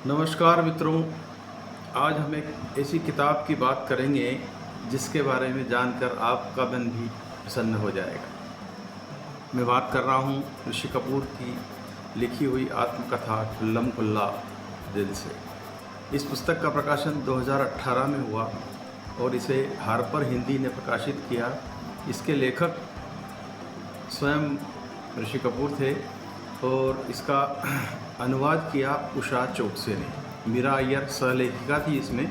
नमस्कार मित्रों। आज हम एक ऐसी किताब की बात करेंगे जिसके बारे में जानकर आपका मन भी प्रसन्न हो जाएगा। मैं बात कर रहा हूँ ऋषि कपूर की लिखी हुई आत्मकथा खुल्लम खुल्ला दिल से। इस पुस्तक का प्रकाशन 2018 में हुआ और इसे हार्पर हिंदी ने प्रकाशित किया। इसके लेखक स्वयं ऋषि कपूर थे और इसका अनुवाद किया उषा चोकसे ने। मीरा अय्यर सहलेखिका थी इसमें।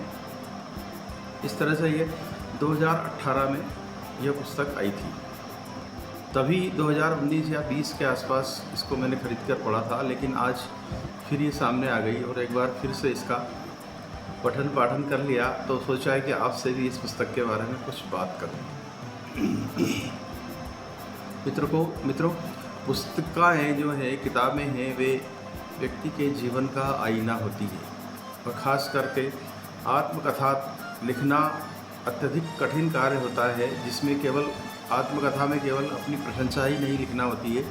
इस तरह से ये 2018 में यह पुस्तक आई थी। तभी 2019 या 20 के आसपास इसको मैंने खरीद कर पढ़ा था, लेकिन आज फिर ये सामने आ गई और एक बार फिर से इसका पठन पाठन कर लिया तो सोचा है कि आपसे भी इस पुस्तक के बारे में कुछ बात करूं। मित्रों, पुस्तकें जो है, किताबें हैं, वे व्यक्ति के जीवन का आईना होती है और ख़ास करके आत्मकथा लिखना अत्यधिक कठिन कार्य होता है, जिसमें केवल आत्मकथा में केवल अपनी प्रशंसा ही नहीं लिखना होती है,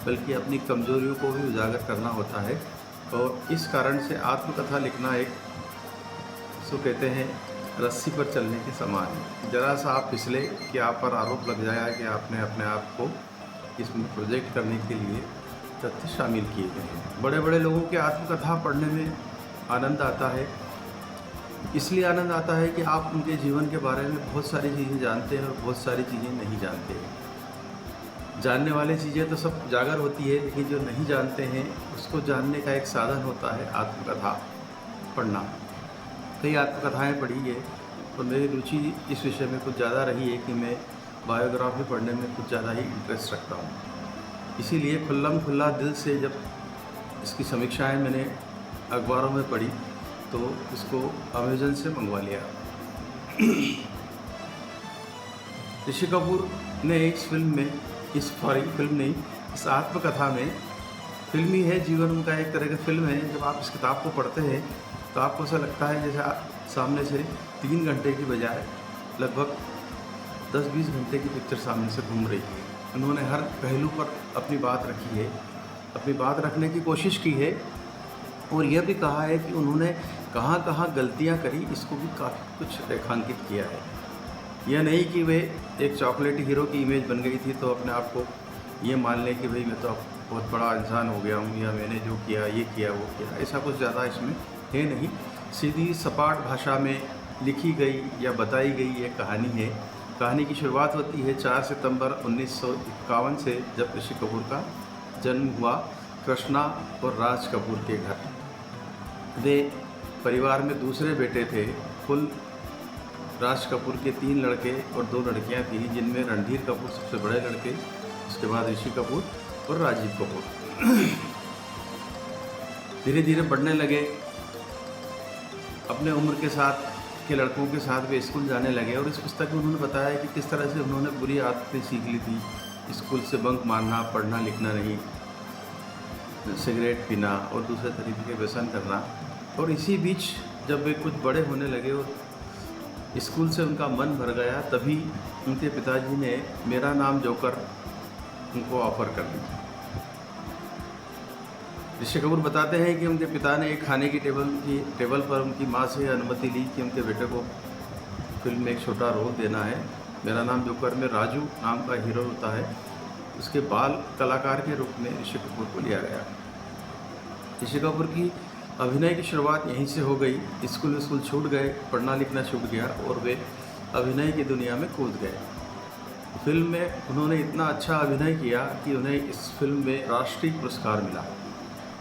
बल्कि अपनी कमजोरियों को भी उजागर करना होता है। और इस कारण से आत्मकथा लिखना एक सो कहते हैं रस्सी पर चलने के समान है। ज़रा सा आप फिसले कि आप पर आरोप लग जाए कि आपने अपने आप को इसमें प्रोजेक्ट करने के लिए तथ्य शामिल किए गए हैं। बड़े बड़े लोगों के आत्मकथा पढ़ने में आनंद आता है। इसलिए आनंद आता है कि आप उनके जीवन के बारे में बहुत सारी चीज़ें जानते हैं और बहुत सारी चीज़ें नहीं जानते हैं। जानने वाली चीज़ें तो सब उजागर होती है, लेकिन जो नहीं जानते हैं उसको जानने का एक साधन होता है आत्मकथा पढ़ना। कई आत्मकथाएँ पढ़ी है और मेरी रुचि इस विषय में कुछ ज़्यादा रही है कि मैं बायोग्राफी पढ़ने में कुछ ज़्यादा ही इंटरेस्ट रखता हूँ। इसीलिए खुल्लम खुल्ला दिल से जब इसकी समीक्षाएं मैंने अखबारों में पढ़ी तो इसको अमेज़न से मंगवा लिया। ऋषि कपूर ने इस फिल्म में इस आत्मकथा में, फिल्मी है, जीवन उनका एक तरह की फिल्म है। जब आप इस किताब को पढ़ते हैं तो आपको ऐसा लगता है जैसे सामने से 3 घंटे की बजाय लगभग 10-20 घंटे की पिक्चर सामने से घूम रही है। उन्होंने हर पहलू पर अपनी बात रखी है, अपनी बात रखने की कोशिश की है और यह भी कहा है कि उन्होंने कहाँ कहाँ गलतियाँ करी, इसको भी काफ़ी कुछ रेखांकित किया है। यह नहीं कि वे एक चॉकलेट हीरो की इमेज बन गई थी तो अपने आप को ये मान लें कि भाई मैं तो अब बहुत बड़ा इंसान हो गया हूँ, या मैंने जो किया, ये किया, वो किया, ऐसा कुछ ज़्यादा इसमें है नहीं। सीधी सपाट भाषा में लिखी गई या बताई गई ये कहानी है। कहानी की शुरुआत होती है 4 सितंबर 1951 से, जब ऋषि कपूर का जन्म हुआ कृष्णा और राज कपूर के घर। वे परिवार में दूसरे बेटे थे। कुल राज कपूर के 3 लड़के और 2 लड़कियां थीं, जिनमें रणधीर कपूर सबसे बड़े लड़के, उसके बाद ऋषि कपूर और राजीव कपूर। धीरे धीरे बढ़ने लगे। अपने उम्र के साथ के लड़कों के साथ वे स्कूल जाने लगे और इस पुस्तक में उन्होंने बताया कि किस तरह से उन्होंने बुरी आदतें सीख ली थी। स्कूल से बंक मारना, पढ़ना लिखना नहीं, सिगरेट पीना और दूसरे तरीके के व्यसन करना। और इसी बीच जब वे कुछ बड़े होने लगे और स्कूल से उनका मन भर गया, तभी उनके पिताजी ने मेरा नाम जोकर उनको ऑफ़र कर दी। ऋषि कपूर बताते हैं कि उनके पिता ने एक खाने की टेबल पर उनकी माँ से अनुमति ली कि उनके बेटे को फिल्म में एक छोटा रोल देना है। मेरा नाम जोकर में राजू नाम का हीरो होता है, उसके बाल कलाकार के रूप में ऋषि कपूर को लिया गया। ऋषि कपूर की अभिनय की शुरुआत यहीं से हो गई। स्कूल छूट गए, पढ़ना लिखना छूट गया और वे अभिनय की दुनिया में कूद गए। फिल्म में उन्होंने इतना अच्छा अभिनय किया कि उन्हें इस फिल्म में राष्ट्रीय पुरस्कार मिला।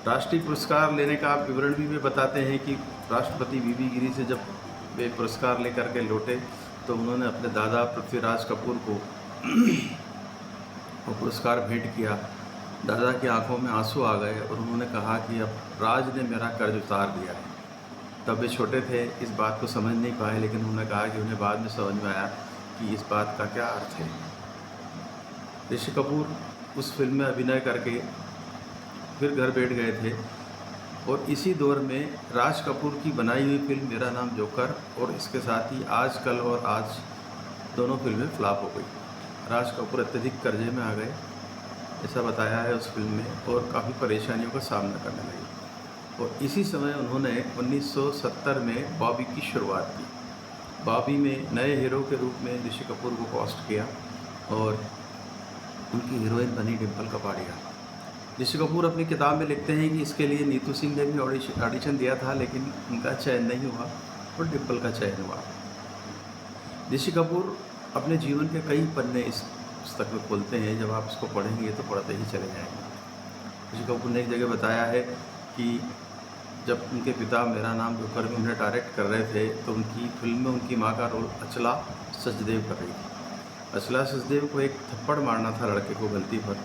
राष्ट्रीय पुरस्कार लेने का विवरण भी वे बताते हैं कि राष्ट्रपति वीवी गिरी से जब वे पुरस्कार लेकर के लौटे तो उन्होंने अपने दादा पृथ्वीराज कपूर को वो पुरस्कार भेंट किया। दादा की आंखों में आंसू आ गए और उन्होंने कहा कि अब राज ने मेरा कर्ज उतार दिया है। तब वे छोटे थे, इस बात को समझ नहीं पाए, लेकिन उन्होंने कहा कि उन्हें बाद में समझ में आया कि इस बात का क्या अर्थ है। ऋषि कपूर उस फिल्म में अभिनय करके फिर घर बैठ गए थे और इसी दौर में राज कपूर की बनाई हुई फिल्म मेरा नाम जोकर और इसके साथ ही आज कल और आज दोनों फिल्में फ्लॉप हो गई। राज कपूर अत्यधिक कर्जे में आ गए, ऐसा बताया है उस फिल्म में, और काफ़ी परेशानियों का सामना करने लगे। और इसी समय उन्होंने 1970 में बॉबी की शुरुआत की। बॉबी में नए हीरो के रूप में ऋषि कपूर को कास्ट किया और उनकी हीरोइन बनी डिम्पल कपाड़िया। ऋषि कपूर अपनी किताब में लिखते हैं कि इसके लिए नीतू सिंह ने भी ऑडिशन दिया था, लेकिन उनका चयन नहीं हुआ और डिम्पल का चयन हुआ। ऋषि कपूर अपने जीवन के कई पन्ने इस पुस्तक में खोलते हैं, जब आप इसको पढ़ेंगे तो पढ़ते ही चले जाएंगे। ऋषि कपूर ने एक जगह बताया है कि जब उनके पिता मेरा नाम जोकर में उन्हें डायरेक्ट कर रहे थे तो उनकी फिल्म में उनकी माँ का रोल अचला सचदेव कर रही थी। अचला सचदेव को एक थप्पड़ मारना था लड़के को गलती पर,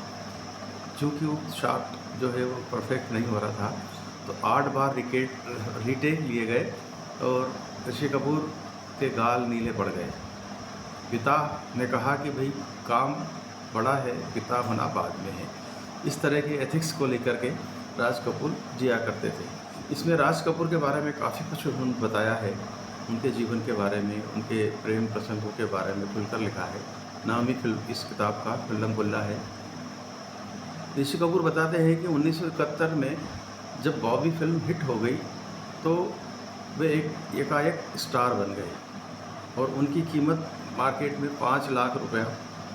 चूँकि वो शॉट जो है वो परफेक्ट नहीं हो रहा था, तो 8 बार रीटेक लिए गए और ऋषि कपूर के गाल नीले पड़ गए। पिता ने कहा कि भाई काम बड़ा है, पिता होना बाद में है। इस तरह के एथिक्स को लेकर के राज कपूर जिया करते थे। इसमें राज कपूर के बारे में काफ़ी कुछ उन्होंने बताया है, उनके जीवन के बारे में, उनके प्रेम प्रसंगों के बारे में खुलकर लिखा है। नाम ही इस किताब का फिल्म गुल्ला है। ऋषि कपूर बताते हैं कि 1971 में जब बॉबी फिल्म हिट हो गई तो वे एकाएक स्टार बन गए और उनकी कीमत मार्केट में 5 लाख रुपया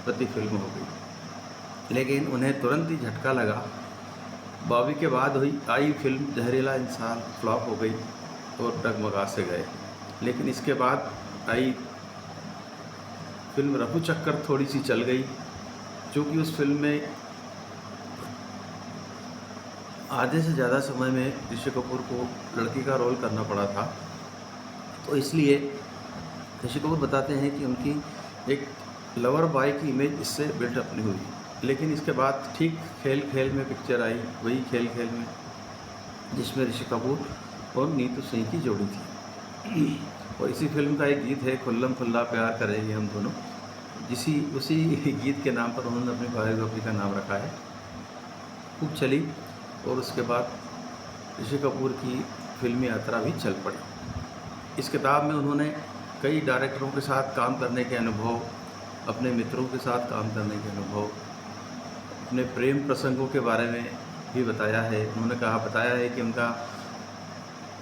प्रति फिल्म हो गई। लेकिन उन्हें तुरंत ही झटका लगा। बॉबी के बाद आई फिल्म जहरीला इंसान फ्लॉप हो गई और डगमगा से गए। लेकिन इसके बाद आई फिल्म रफू चक्कर थोड़ी सी चल गई, क्योंकि उस फिल्म में आधे से ज़्यादा समय में ऋषि कपूर को लड़की का रोल करना पड़ा था, तो इसलिए ऋषि कपूर बताते हैं कि उनकी एक लवर बॉय की इमेज इससे बिल्डअप नहीं हुई। लेकिन इसके बाद ठीक खेल खेल में पिक्चर आई, वही खेल खेल में जिसमें ऋषि कपूर और नीतू सिंह की जोड़ी थी। और इसी फिल्म का एक गीत है खुल्लम खुल्ला प्यार करेंगे हम दोनों, उसी गीत के नाम पर उन्होंने अपनी बायोग्राफी का नाम रखा है। खूब चली और उसके बाद ऋषि कपूर की फिल्मी यात्रा भी चल पड़ी। इस किताब में उन्होंने कई डायरेक्टरों के साथ काम करने के अनुभव, अपने मित्रों के साथ काम करने के अनुभव, अपने प्रेम प्रसंगों के बारे में भी बताया है। उन्होंने बताया है कि उनका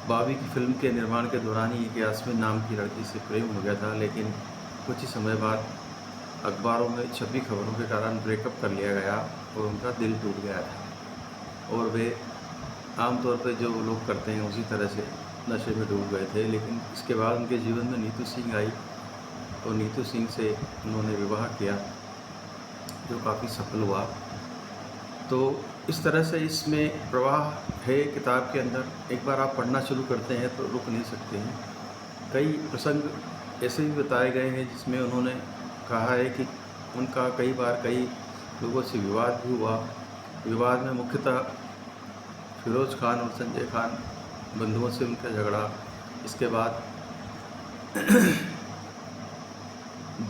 बॉबी की फिल्म के निर्माण के दौरान ही यास्मीन नाम की लड़की से प्रेम हो गया था, लेकिन कुछ ही समय बाद अखबारों में छपी खबरों के कारण ब्रेकअप कर लिया गया और उनका दिल टूट गया था और वे आमतौर पर जो लोग करते हैं उसी तरह से नशे में डूब गए थे। लेकिन इसके बाद उनके जीवन में नीतू सिंह आई और नीतू सिंह से उन्होंने विवाह किया, जो काफ़ी सफल हुआ। तो इस तरह से इसमें प्रवाह है किताब के अंदर। एक बार आप पढ़ना शुरू करते हैं तो रुक नहीं सकते हैं। कई प्रसंग ऐसे भी बताए गए हैं जिसमें उन्होंने कहा है कि उनका कई बार कई लोगों से विवाद भी हुआ। विवाद में मुख्यतः फिरोज़ खान और संजय खान बंधुओं से उनका झगड़ा। इसके बाद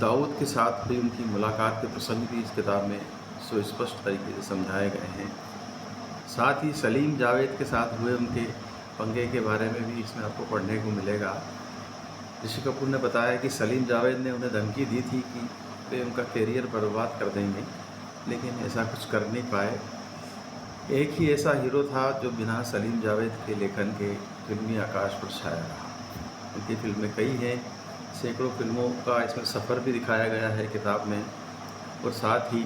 दाऊद के साथ भी उनकी मुलाकात के प्रसंग भी इस किताब में सुस्पष्ट तरीके से समझाए गए हैं। साथ ही सलीम जावेद के साथ हुए उनके पंगे के बारे में भी इसमें आपको पढ़ने को मिलेगा। ऋषि कपूर ने बताया कि सलीम जावेद ने उन्हें धमकी दी थी कि वे उनका करियर बर्बाद कर देंगे, लेकिन ऐसा कुछ कर नहीं पाए। एक ही ऐसा हीरो था जो बिना सलीम जावेद के लेखन के फिल्मी आकाश पर छाया रहा। उनकी फिल्में कई हैं, सैकड़ों फिल्मों का इसमें सफ़र भी दिखाया गया है किताब में। और साथ ही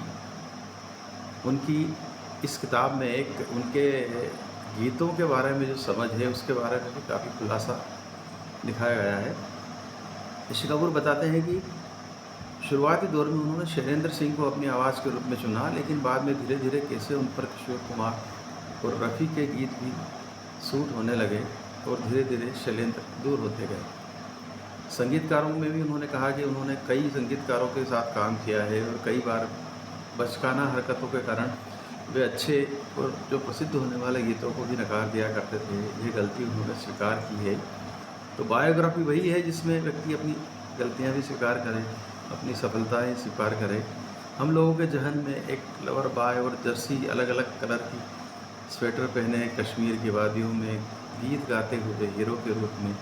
उनकी इस किताब में एक उनके गीतों के बारे में जो समझ है उसके बारे में भी काफ़ी खुलासा दिखाया गया है। ऋषि कपूर बताते हैं कि शुरुआती दौर में उन्होंने शैलेंद्र सिंह को अपनी आवाज़ के रूप में चुना, लेकिन बाद में धीरे धीरे कैसे उन पर किशोर कुमार और रफ़ी के गीत भी सूट होने लगे और धीरे धीरे शैलेंद्र दूर होते गए। संगीतकारों में भी उन्होंने कहा कि उन्होंने कई संगीतकारों के साथ काम किया है और कई बार बचकाना हरकतों के कारण वे अच्छे और जो प्रसिद्ध होने वाले गीतों को भी नकार दिया करते थे। ये गलती उन्होंने स्वीकार की है। तो बायोग्राफी वही है जिसमें व्यक्ति अपनी गलतियां भी स्वीकार करे, अपनी सफलताएं स्वीकार करे। हम लोगों के जहन में एक लवर बॉय और जर्सी अलग अलग कलर की स्वेटर पहने कश्मीर की वादियों में गीत गाते हुए हीरो के रूप में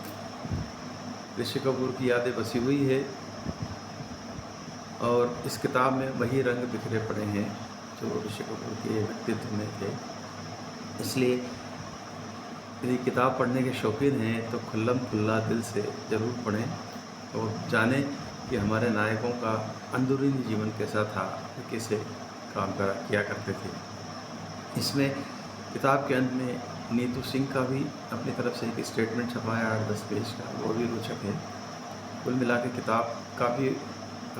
ऋषि कपूर की यादें बसी हुई है। और इस किताब में वही रंग बिखरे पड़े हैं जो ऋषि कपूर के व्यक्तित्व में थे। इसलिए यदि किताब पढ़ने के शौकीन हैं तो खुल्लम खुल्ला दिल से ज़रूर पढ़ें और जानें कि हमारे नायकों का अंदरूनी जीवन कैसा था, वे कैसे काम किया करते थे। इसमें किताब के अंत में नीतू सिंह का भी अपनी तरफ से एक स्टेटमेंट छपा है 8-10 पेज का, वो भी रोचक है। कुल मिला के किताब काफ़ी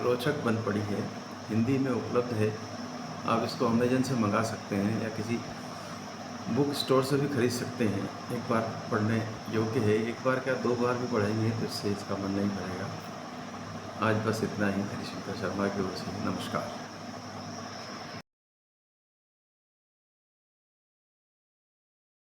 रोचक बन पड़ी है, हिंदी में उपलब्ध है। आप इसको अमेजन से मंगा सकते हैं या किसी बुक स्टोर से भी खरीद सकते हैं। एक बार पढ़ने योग्य है, एक बार क्या 2 बार भी पढ़ेंगे तो इससे इसका मन नहीं भरेगा। आज बस इतना ही। हरीश शंकर शर्मा की ओर से नमस्कार।